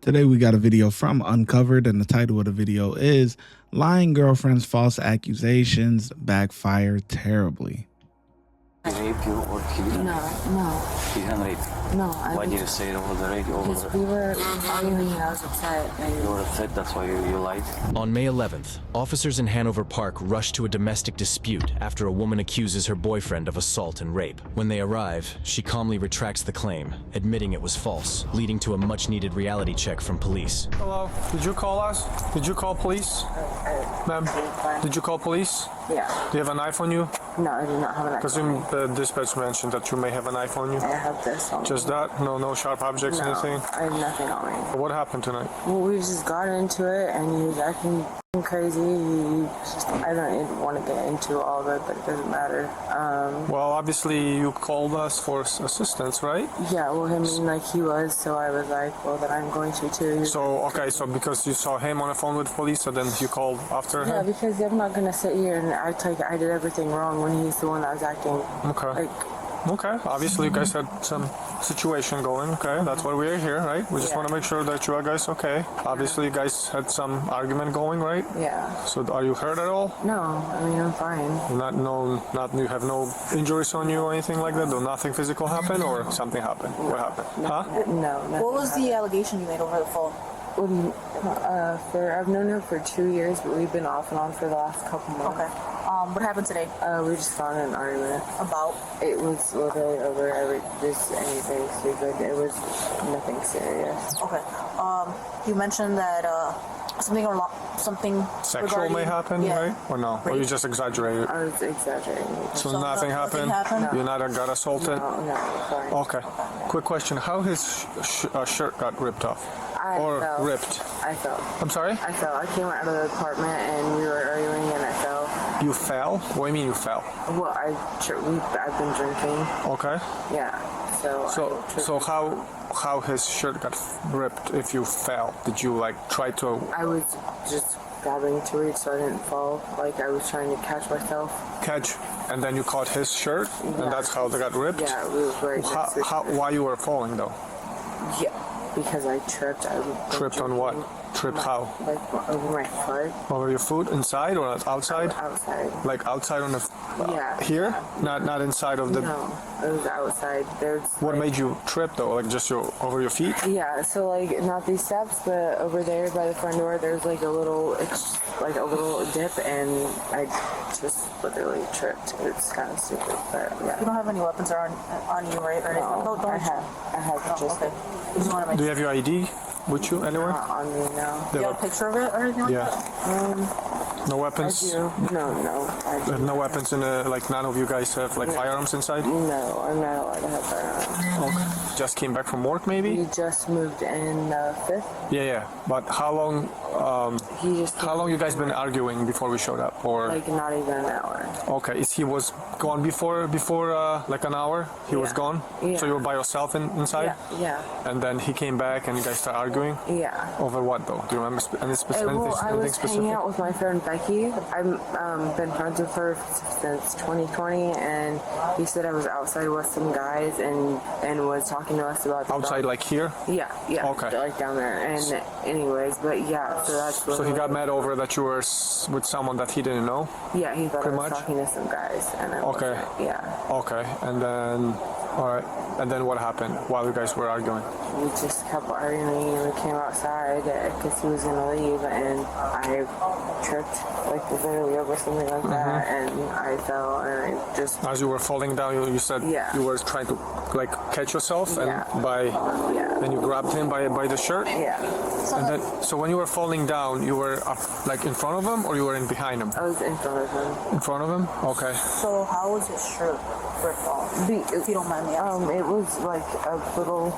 Today we got a video from Uncovered, and the title of the video is Lying Girlfriend's False Accusations Backfire Terribly. Rape you or kill you? No. You didn't rape? No. Why did you say it over the radio? Because we were arguing and I was upset. You were upset, that's why you lied? On May 11th, officers in Hanover Park rushed to a domestic dispute after a woman accuses her boyfriend of assault and rape. When they arrive, she calmly retracts the claim, admitting it was false, leading to a much-needed reality check from police. Hello, did you call us? Did you call police? Ma'am, did you call police? Yeah. Do you have a knife on you? No, I do not have an Because the dispatch mentioned that you may have a knife on you. I have this on me. Just that? No sharp objects, No, anything? I have nothing on me. What happened tonight? Well, we just got into it and he was acting crazy. I don't even want to get into all of it, but it doesn't matter. Well, obviously you called us for assistance, right? Yeah, well, him and like he was, so I was like, well, then I'm going to too. So because you saw him on the phone with police, so then you called after Yeah, him? because I'm not going to sit here and act like I did everything wrong when he's the one that was acting Okay. Okay, obviously you guys had some situation going, okay? That's why we're here, right? We just want to make sure that you are guys okay. Obviously you guys had some argument going, right? Yeah. So are you hurt at all? No, I mean, I'm fine. You have no injuries on you or anything like that? Did nothing physical happen or something happened? What happened? Huh? No. What was the allegation you made over the phone? What do you, I've known her for 2 years, but we've been off and on for the last couple months. Okay. What happened today? We just got in an argument. About? It was literally over just anything stupid. It was nothing serious. Okay. You mentioned that something Sexual regarding- may happen, yeah. right? Or no? Or you just exaggerated? I was exaggerating. So So nothing happened? nothing happened? You never got assaulted? No, sorry. Okay. Quick question. How his shirt got ripped off? I Or fell. ripped? I fell. I'm sorry? I fell. I came out of the apartment and we were arguing and I fell. You fell? What do you mean you fell? Well, I've been drinking. Okay. Yeah. So how his shirt got ripped if you fell? Did you like try to I was just grabbing to reach so I didn't fall. Like I was trying to catch myself. catch and then you caught his shirt and Yeah. that's how they got ripped? Yeah, we were very next to each other. Why you were falling though? Yeah, because I tripped. Tripped on what? Tripped how? Like over my foot. Over your foot? Inside or outside? Outside. Like outside on the Yeah. here? Not inside of the No, it was outside. There's. What made you trip though? Like just over your feet? Yeah, so like not these steps, but over there by the front door, there's like a little dip, and I just literally tripped. It's kind of stupid, but You yeah. don't have any weapons on you, right? Or anything? No, Don't I have Oh, just okay. Just want to make Do sure. you have your ID with you anywhere? not on me now. Do you have a picture of it or anything like Yeah. that? No I weapons? do. No, I You do. have no weapons in the, like none of you guys have like firearms inside? No, I'm not allowed to have firearms. Okay. Just came back from work maybe? We just moved in 5th. Yeah. But how long you guys been arguing before we showed up? Or Like not even an hour. okay, he was gone before like an hour? He was Yeah. gone? Yeah. So you were by yourself inside? Yeah. And then he came back and you guys started arguing? Yeah. Over what though? Do you remember anything Well, I was specific? hanging out with my friend Becky. I've been friends with her since 2020, and he said I was outside with some guys and was talking to us about the Outside dog. like here? Yeah. Okay. Like down there. And anyways, but yeah, so that's what. So he got mad over that you were with someone that he didn't know? Yeah, he thought I pretty was much? talking to some guys, and I Okay. wasn't. Yeah. Okay, and then, alright, and then what happened while you guys were arguing? We just kept arguing, and we came outside because he was gonna leave, and I tripped like literally over something like that, and I fell, and I just As you were falling down, you said Yeah. you were trying to like catch yourself, and Yeah. then you grabbed him by the shirt? yeah. And then, so when you were falling down, you were up like in front of him, or you were in behind him? I was in front of him. In front of him? Okay. So how was his shirt ripped off? If you don't mind me asking. It was like a little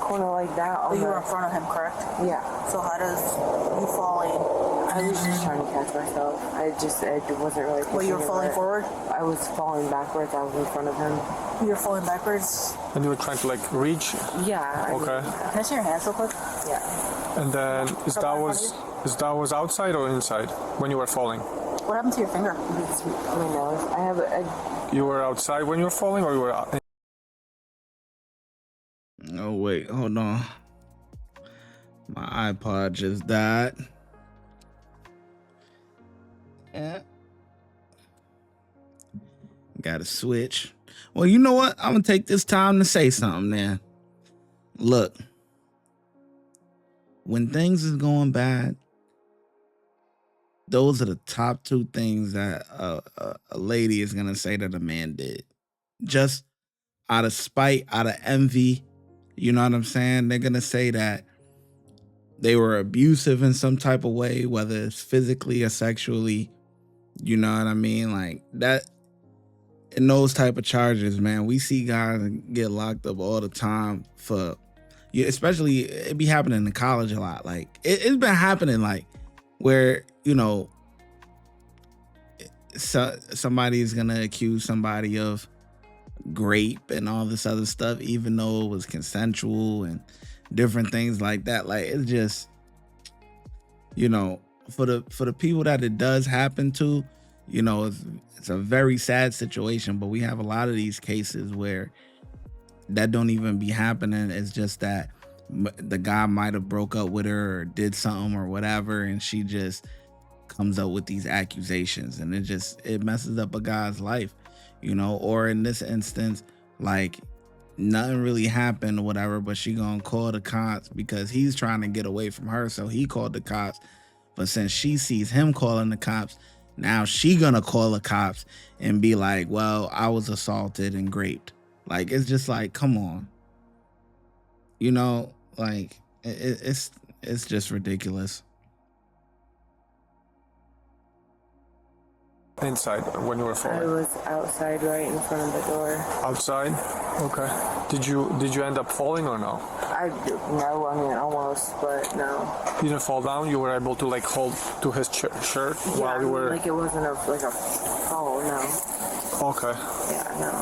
corner like that. But you were in front of him, correct? Yeah. So how does you falling? I was just trying to catch myself. I wasn't really. Well, you were thinking falling about it. forward? I was falling backwards. I was in front of him. You were falling backwards. And you were trying to like reach? Yeah. I mean, Okay. Can I see your hands real quick? yeah. And then is that was outside or inside when you were falling? What happened to your finger? It's my nose. I have a. You were outside when you were falling, or you were out? Oh wait, hold on. My iPod just died. Yeah. Gotta switch. Well, you know what? I'm gonna take this time to say something, man. Look, when things is going bad, those are the top two things that a lady is gonna say that a man did. Just out of spite, out of envy. You know what I'm saying? They're gonna say that they were abusive in some type of way, whether it's physically or sexually. You know what I mean? Like that. In those type of charges, man, we see guys get locked up all the time for, especially it be happening in college a lot. Like it's been happening, like where somebody's gonna accuse somebody of rape and all this other stuff, even though it was consensual and different things like that. Like it's just, for the people that it does happen to, it's a very sad situation, but we have a lot of these cases where that don't even be happening. It's just that the guy might have broke up with her or did something or whatever, and she just comes up with these accusations, and it messes up a guy's life, or in this instance, like nothing really happened or whatever, but she gonna call the cops because he's trying to get away from her, so he called the cops. But since she sees him calling the cops, now she gonna call the cops and be like, well, I was assaulted and raped. Like, it's just like, come on. Like it's just ridiculous. Inside when you were I falling? was outside right in front of the door. Outside? Okay. Did you end up falling or no? No, I mean almost, but no. You didn't fall down? You were able to like hold to his shirt while you were... like it wasn't a fall, no. Okay. Yeah, no.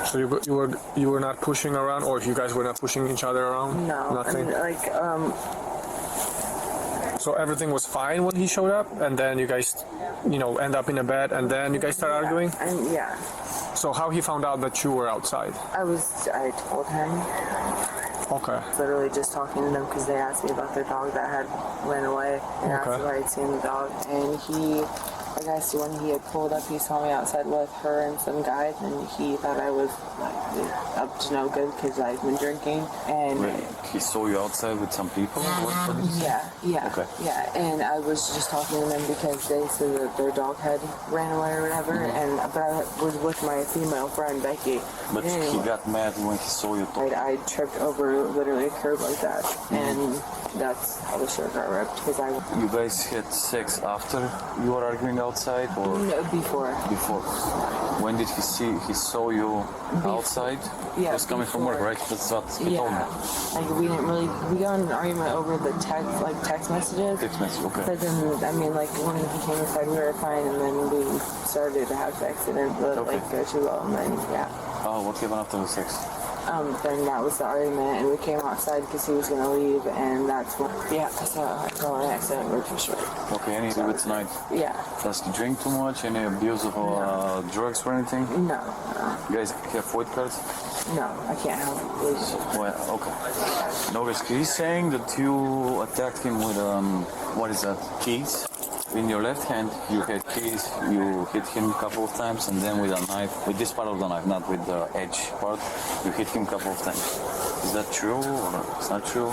So you were not pushing around, or you guys were not pushing each other around? No. Nothing? I mean, So everything was fine when he showed up, and then you guys, end up in a bed, and then you guys start arguing? yeah. So how he found out that you were outside? I told him. Okay. Literally just talking to them because they asked me about their dog that had ran away, and asked if I had seen the dog, and he, I guess when he had pulled up, he saw me outside with her and some guys, and he thought I was up to no good because I'd been drinking. And he saw you outside with some people? What did you say? Yeah. Okay. Yeah, and I was just talking to them because they said that their dog had ran away or whatever, but I was with my female friend Becky. But he got mad when he saw you. I tripped over literally a curb like that, and that's how the shirt got ripped because I. You guys had sex after you were arguing outside, or No, before. before? When did he saw you outside? Yeah, He was coming from work, before. right? That's what he told me. Like we got in an argument over the text messages. Text message, okay. But then, I mean, like when he came inside, we were fine, and then we started to have sex, and it didn't go too well, and then Oh, what happened after the sex? Then that was the argument, and we came outside because he was gonna leave, and that's when so I got an accident, ripped his shirt. Okay, any do it tonight? Yeah. Does he drink too much? Any abuse of drugs or anything? No. You guys have void cards? No, I can't have it. Well, okay. No risk. He's saying that you attacked him with, what is that, keys? In your left hand, you had keys, you hit him a couple of times, and then with a knife, with this part of the knife, not with the edge part, you hit him a couple of times. Is that true or it's not true?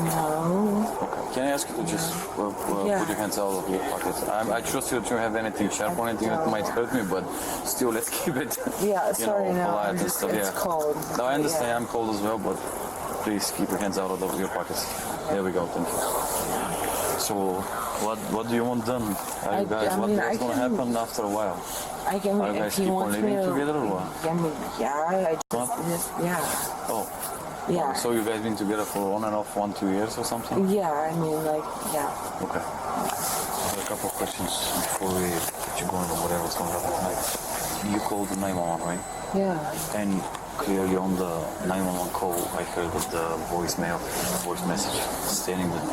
No. Okay. Can I ask you to just put your hands out of your pockets? I trust you don't have anything sharp or anything that might hurt me, but still, let's keep it, Sorry, no, polite and stuff. it's cold. No, I understand, I'm cold as well, but please keep your hands out of your pockets. There we go, thank you. So, what do you want done? What's going to happen after a while? I can. Are you guys keep on living together or what? I mean, I just Oh. Yeah. So you guys been together for on and off 1-2 years or something? Yeah, I mean, Okay. I have a couple of questions before we get you going on whatever's going to happen tonight. You called the 911, right? Yeah. And clearly on the 911 call, I heard that the voice message stating that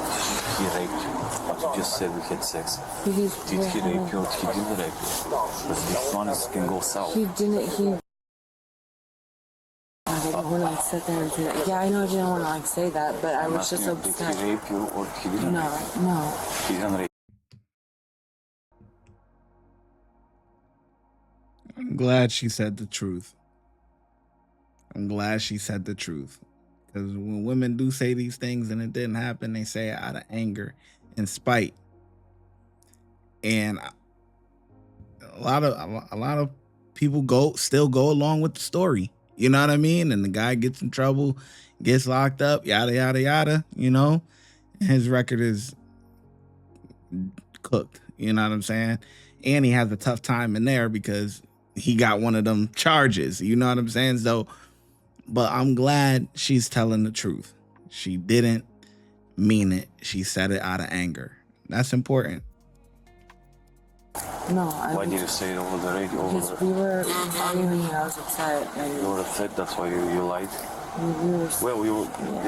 he raped you. But you just said we had sex. Did he rape you or he didn't rape you? Because these ones can go south. He didn't. I don't want to sit there and say that. Yeah, I know I didn't want to like say that, but I was just upset. Did he rape you or he didn't? No. He didn't rape. I'm glad she said the truth. I'm glad she said the truth. Because when women do say these things and it didn't happen, they say it out of anger and spite. And a lot of people still go along with the story. You know what I mean? And the guy gets in trouble, gets locked up, yada yada yada. You know, and his record is cooked. You know what I'm saying? And he has a tough time in there because he got one of them charges. You know what I'm saying? So, but I'm glad she's telling the truth. She didn't mean it. She said it out of anger. That's important. No, Why did you say it over the radio? Because we were arguing and I was upset. And You were upset, that's why you lied. Well,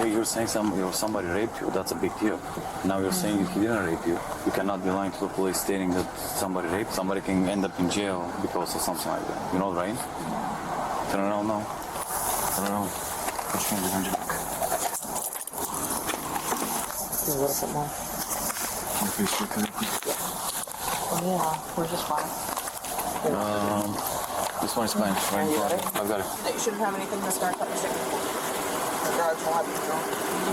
you're saying somebody raped you. That's a big deal. Now you're saying he didn't rape you. You cannot be lying to the police stating that somebody raped. Somebody can end up in jail because of something like that. You know, right? Turn around now. Turn around. Put your hands behind your back. a little bit more. Okay, so can Yeah, we're just fine. this one is mine. Right in front. I've got it. You shouldn't have anything that's gonna cut the chicken. The garage will have you know.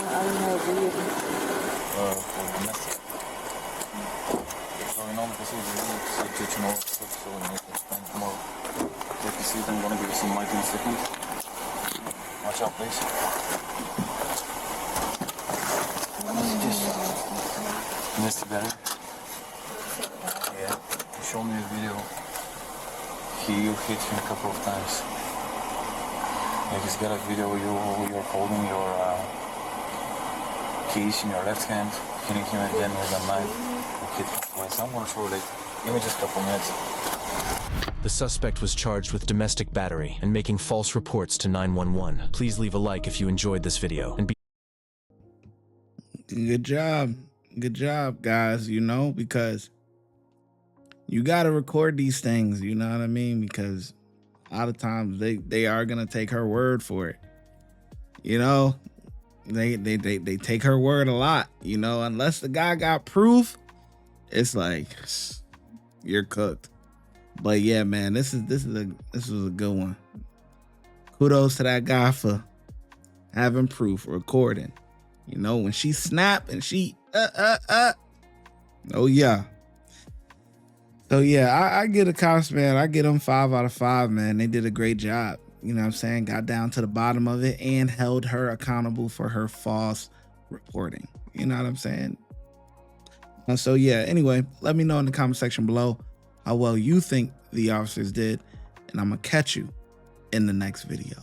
I don't know, dude. For domestic. So in all the procedures, you need to say to tomorrow, so we need to explain tomorrow. Take a seat, I'm gonna give you some light in a second. Watch out, please. Just domestic battery. Yeah, he showed me his video. You hit him a couple of times. Yeah, he's got a video you're holding your keys in your left hand, hitting him again with a knife. You hit him twice. I'm gonna show you later. Give me just a couple minutes. The suspect was charged with domestic battery and making false reports to 911. Please leave a like if you enjoyed this video and be Good job, guys, you know, because you got to record these things, you know what I mean? Because a lot of times they are going to take her word for it. You know, they take her word a lot, you know, unless the guy got proof, it's like you're cooked. But yeah, man, this was a good one. Kudos to that guy for having proof, recording. You know, when she snapped and she oh yeah. So yeah, I get the cops, man. I get them 5 out of 5, man. They did a great job. You know what I'm saying? Got down to the bottom of it and held her accountable for her false reporting. You know what I'm saying? So yeah, anyway, let me know in the comment section below how well you think the officers did, and I'm gonna catch you in the next video.